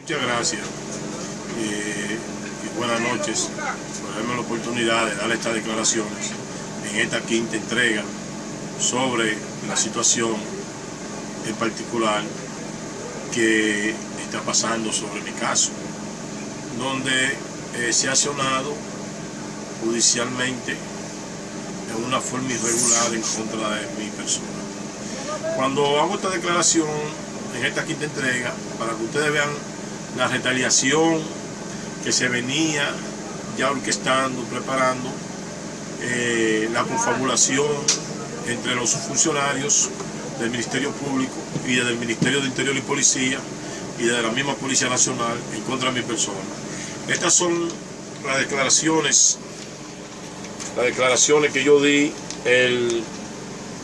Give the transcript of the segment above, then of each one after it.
Muchas gracias y buenas noches por darme la oportunidad de dar estas declaraciones en esta quinta entrega sobre la situación en particular que está pasando sobre mi caso, donde se ha accionado judicialmente en una forma irregular en contra de mi persona. Cuando hago esta declaración en esta quinta entrega, para que ustedes vean la retaliación que se venía ya orquestando, preparando, la confabulación entre los funcionarios del Ministerio Público y del Ministerio de Interior y Policía y de la misma Policía Nacional en contra de mi persona. Estas son las declaraciones que yo di el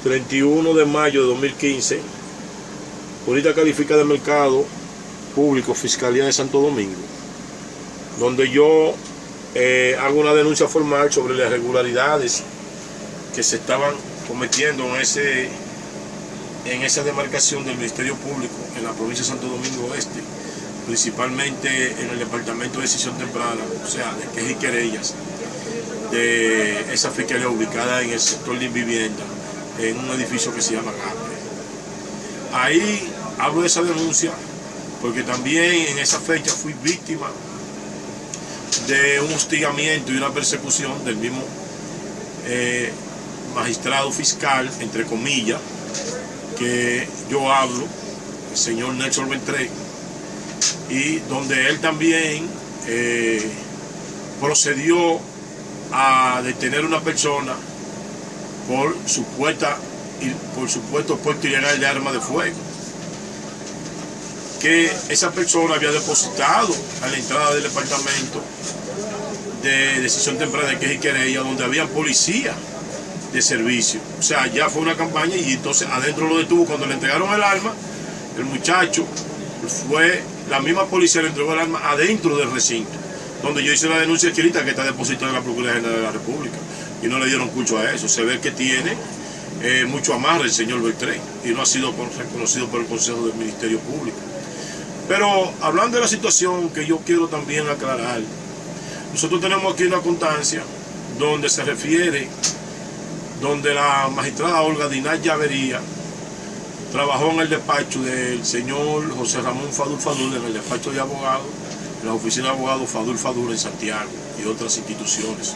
31 de mayo de 2015, Unidad Calificada de Mercado Público, Fiscalía de Santo Domingo, donde yo hago una denuncia formal sobre las irregularidades que se estaban cometiendo en esa demarcación del Ministerio Público en la provincia de Santo Domingo Este, principalmente en el departamento de decisión temprana, o sea, de quejas y querellas de esa fiscalía ubicada en el sector de vivienda, en un edificio que se llama Capre. Ahí hablo de esa denuncia porque también en esa fecha fui víctima de un hostigamiento y una persecución del mismo magistrado fiscal, entre comillas, que yo hablo, el señor Nelson Beltré, y donde él también procedió a detener a una persona por supuesto puerto ilegal de arma de fuego, que esa persona había depositado a la entrada del departamento de decisión temprana de quejas y querellas, donde había policía de servicio. O sea, ya fue una campaña y entonces adentro lo detuvo. Cuando le entregaron el arma, el muchacho la misma policía le entregó el arma adentro del recinto, donde yo hice una denuncia escrita que está depositada en la Procuraduría General de la República, y no le dieron curso a eso. Se ve que tiene mucho amarre el señor Beltré y no ha sido reconocido por el Consejo del Ministerio Público. Pero hablando de la situación que yo quiero también aclarar, nosotros tenemos aquí una constancia donde se refiere, donde la magistrada Olga Dinay Llavería trabajó en el despacho del señor José Ramón Fadul Fadul, en el despacho de abogados, en la oficina de abogados Fadul Fadul en Santiago y otras instituciones,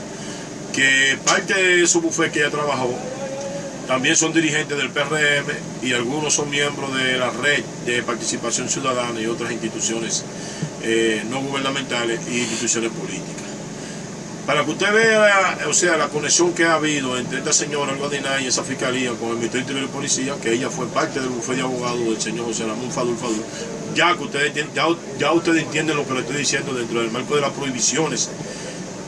que parte de su bufete que ella trabajó también son dirigentes del PRM y algunos son miembros de la red de participación ciudadana y otras instituciones no gubernamentales y instituciones políticas. Para que usted vea, o sea, la conexión que ha habido entre esta señora Olga Dinay y esa fiscalía con el Ministerio de Interior y Policía, que ella fue parte del bufete de abogados del señor José Ramón Fadul Fadul, ya ustedes entienden lo que le estoy diciendo dentro del marco de las prohibiciones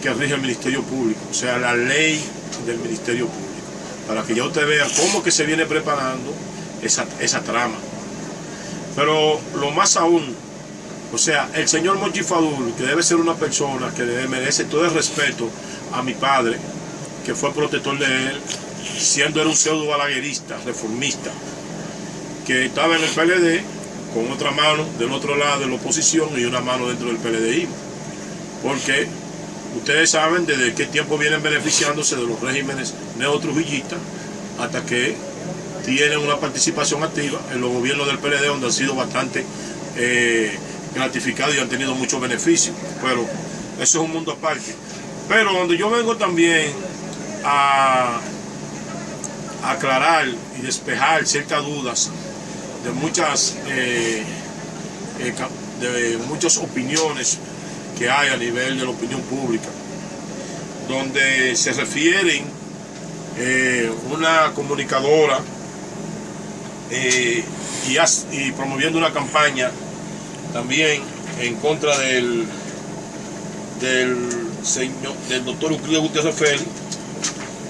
que rige el Ministerio Público, o sea, la ley del Ministerio Público, para que ya usted vea cómo que se viene preparando esa trama. Pero lo más aún, o sea, el señor Monchi Fadul, que debe ser una persona que merece todo el respeto a mi padre, que fue protector de él, siendo él un pseudo balaguerista, reformista, que estaba en el PLD con otra mano del otro lado de la oposición y una mano dentro del PLDI, porque ustedes saben desde qué tiempo vienen beneficiándose de los regímenes neotrujillistas hasta que tienen una participación activa en los gobiernos del PLD, donde han sido bastante gratificados y han tenido muchos beneficios. Pero eso es un mundo aparte. Pero donde yo vengo también a aclarar y despejar ciertas dudas de muchas opiniones que hay a nivel de la opinión pública, donde se refieren una comunicadora y promoviendo una campaña también en contra del doctor Euclides Gutiérrez Félix,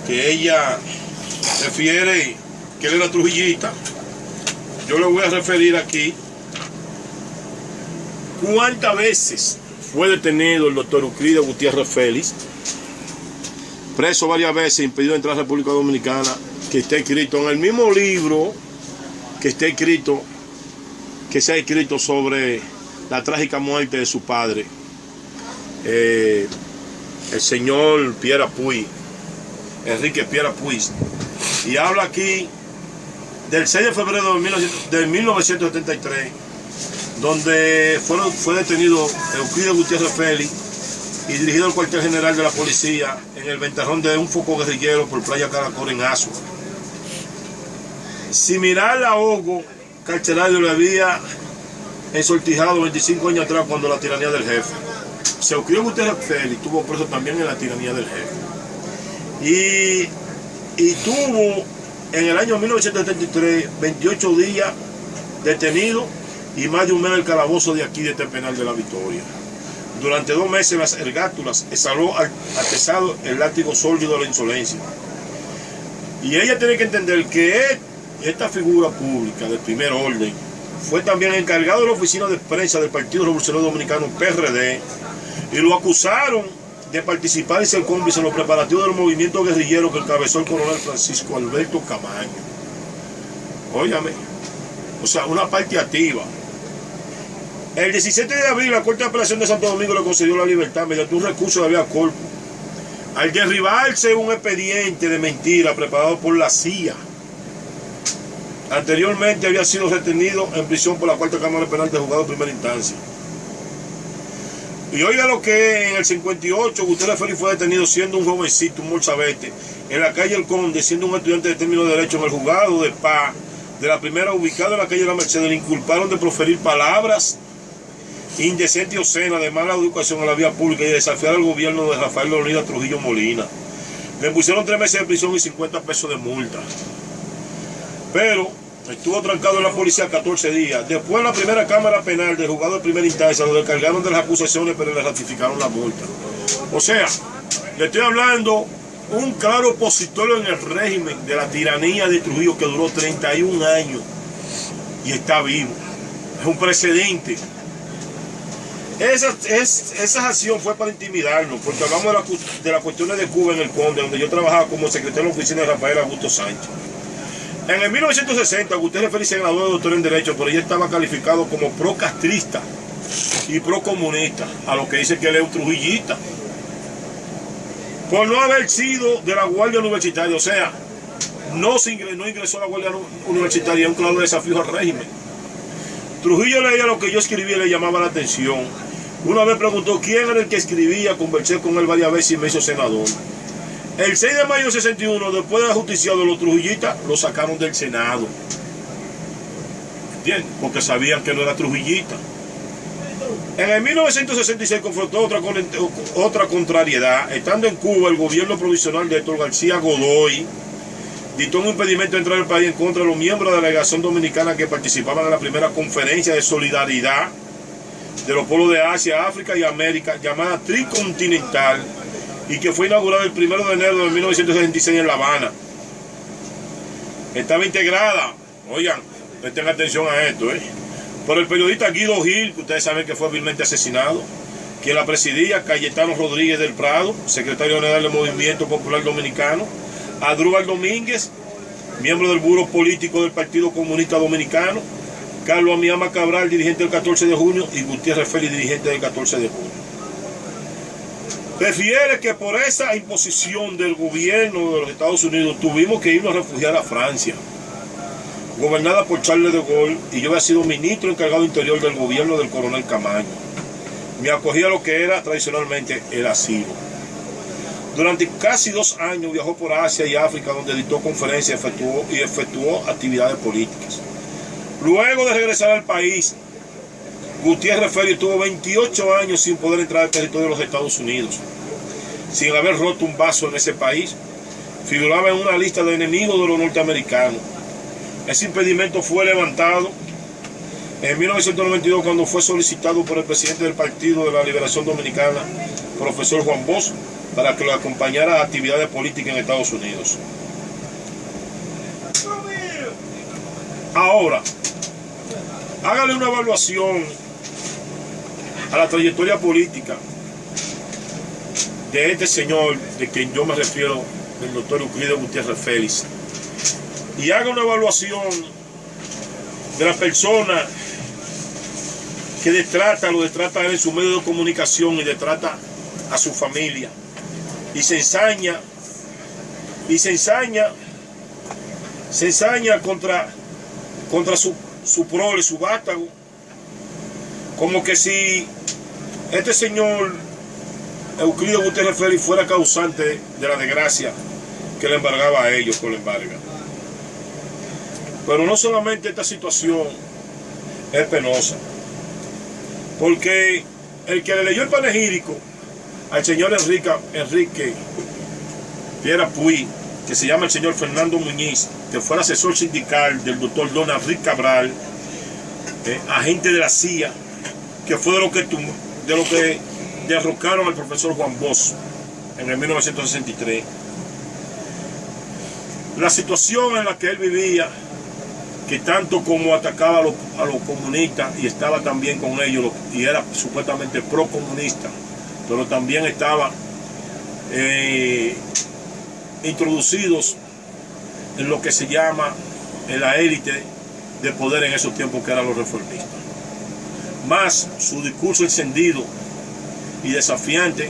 que ella refiere que él era trujillista. Yo le voy a referir aquí cuántas veces fue detenido el doctor Euclides Gutiérrez Félix, preso varias veces, impedido de entrar a la República Dominicana, que está escrito en el mismo libro que se ha escrito sobre la trágica muerte de su padre, el señor Pierre Puig, Enrique Pierre Puig, y habla aquí del 6 de febrero de 1973, donde fue detenido Euclides Gutiérrez Félix y dirigido al cuartel general de la policía en el ventarrón de un foco guerrillero por Playa Caracol en Asua. Similar a Hugo carcelario le había ensortijado 25 años atrás cuando la tiranía del jefe. Euclides Gutiérrez Félix tuvo preso también en la tiranía del jefe. Y tuvo en el año 1973 28 días detenido y más de un mes en el calabozo de aquí de este penal de La Victoria. Durante 2 meses las ergátulas exhaló atesado el látigo sórdido de la insolencia. Y ella tiene que entender que esta figura pública de primer orden fue también encargado de la oficina de prensa del Partido Revolucionario Dominicano, PRD, y lo acusaron de participar y ser cómplice en los preparativos del movimiento guerrillero que encabezó el coronel Francisco Alberto Camaño. Óyame, o sea, una parte activa. El 17 de abril la Corte de Apelación de Santo Domingo le concedió la libertad mediante un recurso de habeas corpus, al derribarse un expediente de mentira preparado por la CIA. Anteriormente había sido retenido en prisión por la Cuarta Cámara Penal de Juzgado de Primera Instancia. Y oiga lo que en el 58 Gutiérrez Félix fue detenido siendo un jovencito, un morzabete, en la calle El Conde, siendo un estudiante de término de derecho en el juzgado de paz de la primera ubicado en la calle La Merced. Le inculparon de proferir palabras indecentes y obscenas de mala educación en la vía pública y de desafiar al gobierno de Rafael Leonidas Trujillo Molina. Le pusieron 3 meses de prisión y 50 pesos de multa. Pero estuvo trancado en la policía 14 días. Después en la primera cámara penal del juzgado de primera instancia lo descargaron de las acusaciones, pero le ratificaron la multa. O sea, le estoy hablando un claro opositor en el régimen de la tiranía de Trujillo que duró 31 años y está vivo. Es un precedente. Esa acción fue para intimidarnos, porque hablamos de las cuestiones de Cuba en el Conde, donde yo trabajaba como secretario de la oficina de Rafael Augusto Sánchez. En el 1960, Gutiérrez Félix se graduó de doctor en Derecho, pero ya estaba calificado como pro-castrista y pro-comunista, a lo que dice que él es un trujillista, por no haber sido de la Guardia Universitaria. O sea, no ingresó a la Guardia Universitaria, un claro desafío al régimen. Trujillo leía lo que yo escribía y le llamaba la atención. Una vez preguntó quién era el que escribía, conversé con él varias veces y me hizo senador. El 6 de mayo de 61, después de la justicia de los trujillistas, lo sacaron del Senado. ¿Entiendes? Porque sabían que no era trujillista. En el 1966 confrontó otra contrariedad. Estando en Cuba, el gobierno provisional de Héctor García Godoy dictó un impedimento de entrar al país en contra de los miembros de la delegación dominicana que participaban en la primera conferencia de solidaridad de los pueblos de Asia, África y América, llamada Tricontinental, y que fue inaugurada el 1 de enero de 1966 en La Habana. Estaba integrada, oigan, presten atención a esto, por el periodista Guido Gil, que ustedes saben que fue vilmente asesinado, quien la presidía, Cayetano Rodríguez del Prado, secretario general del Movimiento Popular Dominicano, Adrúbal Domínguez, miembro del Buró Político del Partido Comunista Dominicano, Carlos Amiama Cabral, dirigente del 14 de junio, y Gutiérrez Félix, dirigente del 14 de junio. Refiere que por esa imposición del gobierno de los Estados Unidos tuvimos que irnos a refugiar a Francia, gobernada por Charles de Gaulle, y yo había sido ministro encargado interior del gobierno del coronel Camaño. Me acogía a lo que era tradicionalmente el asilo. Durante casi 2 años viajó por Asia y África, donde dictó conferencias y efectuó actividades políticas. Luego de regresar al país, Gutiérrez Félix tuvo 28 años sin poder entrar al territorio de los Estados Unidos, sin haber roto un vaso en ese país. Figuraba en una lista de enemigos de los norteamericanos. Ese impedimento fue levantado en 1992 cuando fue solicitado por el presidente del Partido de la Liberación Dominicana, profesor Juan Bosch, para que lo acompañara a actividades políticas en Estados Unidos. Ahora, hágale una evaluación a la trayectoria política de este señor, de quien yo me refiero, el doctor Euclides Gutiérrez Félix, y haga una evaluación de la persona que lo destrata en su medio de comunicación y destrata a su familia. Y se ensaña contra su prole, su vástago, como que si este señor Euclides Gutiérrez Félix fuera causante de la desgracia que le embargaba a ellos con la embarga. Pero no solamente esta situación es penosa, porque el que le leyó el panegírico al señor Enrique Piera Puy, que se llama el señor Fernando Muñiz, que fue el asesor sindical del doctor Donald Rick Cabral, agente de la CIA, que fue de lo que derrocaron al profesor Juan Bosch en el 1963. La situación en la que él vivía, que tanto como atacaba a los comunistas y estaba también con ellos, y era supuestamente pro-comunista, pero también estaba introducidos en lo que se llama en la élite de poder en esos tiempos, que eran los reformistas. Más su discurso encendido y desafiante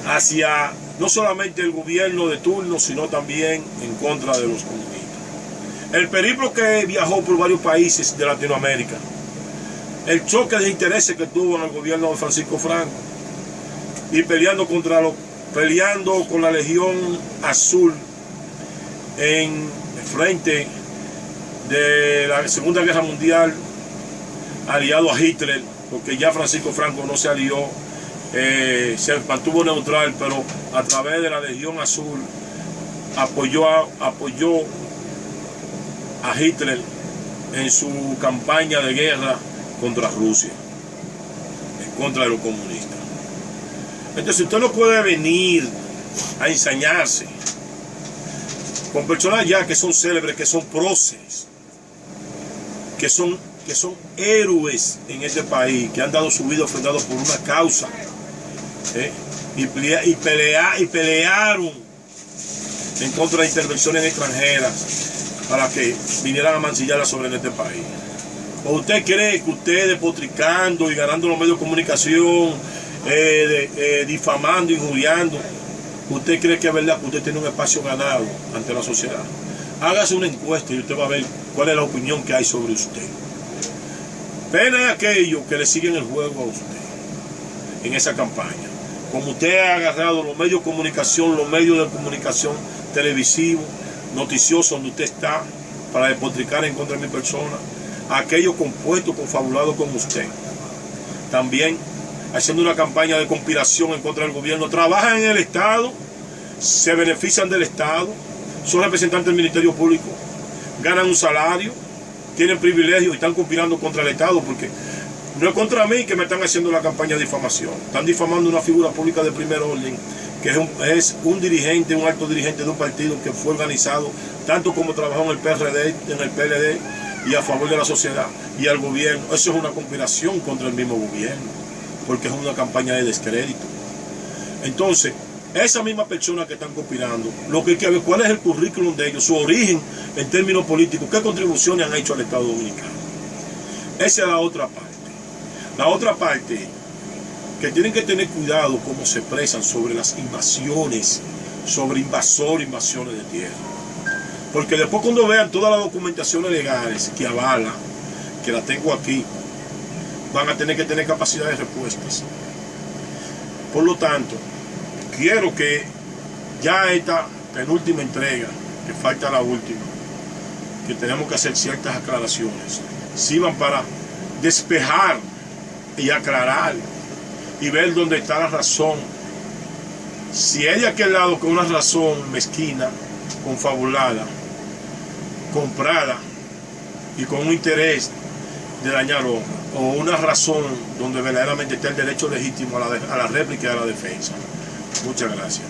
hacia no solamente el gobierno de turno, sino también en contra de los comunistas. El periplo que viajó por varios países de Latinoamérica, el choque de intereses que tuvo en el gobierno de Francisco Franco, y peleando con la Legión Azul en frente de la Segunda Guerra Mundial, aliado a Hitler, porque ya Francisco Franco no se alió, se mantuvo neutral, pero a través de la Legión Azul apoyó a Hitler en su campaña de guerra contra Rusia, en contra de los comunistas. Entonces usted no puede venir a ensañarse con personas ya que son célebres, que son próceres, que son héroes en este país, que han dado su vida ofrendados por una causa, y pelearon en contra de intervenciones extranjeras para que vinieran a mancillar la soberanía de este país. ¿O usted cree que usted, despotricando y ganando los medios de comunicación, difamando, injuriando, usted cree que es verdad que usted tiene un espacio ganado ante la sociedad? Hágase una encuesta y usted va a ver cuál es la opinión que hay sobre usted. Pena es aquellos que le siguen el juego a usted en esa campaña. Como usted ha agarrado los medios de comunicación televisivos, noticiosos, donde usted está para despotricar en contra de mi persona, aquellos compuestos, confabulados con usted, también haciendo una campaña de conspiración en contra del gobierno, trabajan en el Estado, se benefician del Estado, son representantes del Ministerio Público, ganan un salario, tienen privilegios y están conspirando contra el Estado, porque no es contra mí que me están haciendo la campaña de difamación. Están difamando una figura pública de primer orden, que es un dirigente, un alto dirigente de un partido que fue organizado, tanto como trabajó en el PRD, en el PLD, y a favor de la sociedad y al gobierno. Eso es una conspiración contra el mismo gobierno, porque es una campaña de descrédito. Entonces, esa misma persona que están conspirando, lo que hay que ver cuál es el currículum de ellos, su origen en términos políticos, qué contribuciones han hecho al Estado Dominicano. Esa es la otra parte. La otra parte, que tienen que tener cuidado cómo se expresan sobre las invasiones, sobre invasiones de tierra. Porque después, cuando vean todas las documentaciones legales que avalan, que las tengo aquí, van a tener que tener capacidad de respuestas. Por lo tanto, quiero que ya esta penúltima entrega, que falta la última, que tenemos que hacer ciertas aclaraciones, sirvan para despejar y aclarar y ver dónde está la razón. Si hay de aquel lado con una razón mezquina, confabulada, comprada y con un interés de dañar honra, o una razón donde verdaderamente está el derecho legítimo a la réplica y a la defensa. Muchas gracias.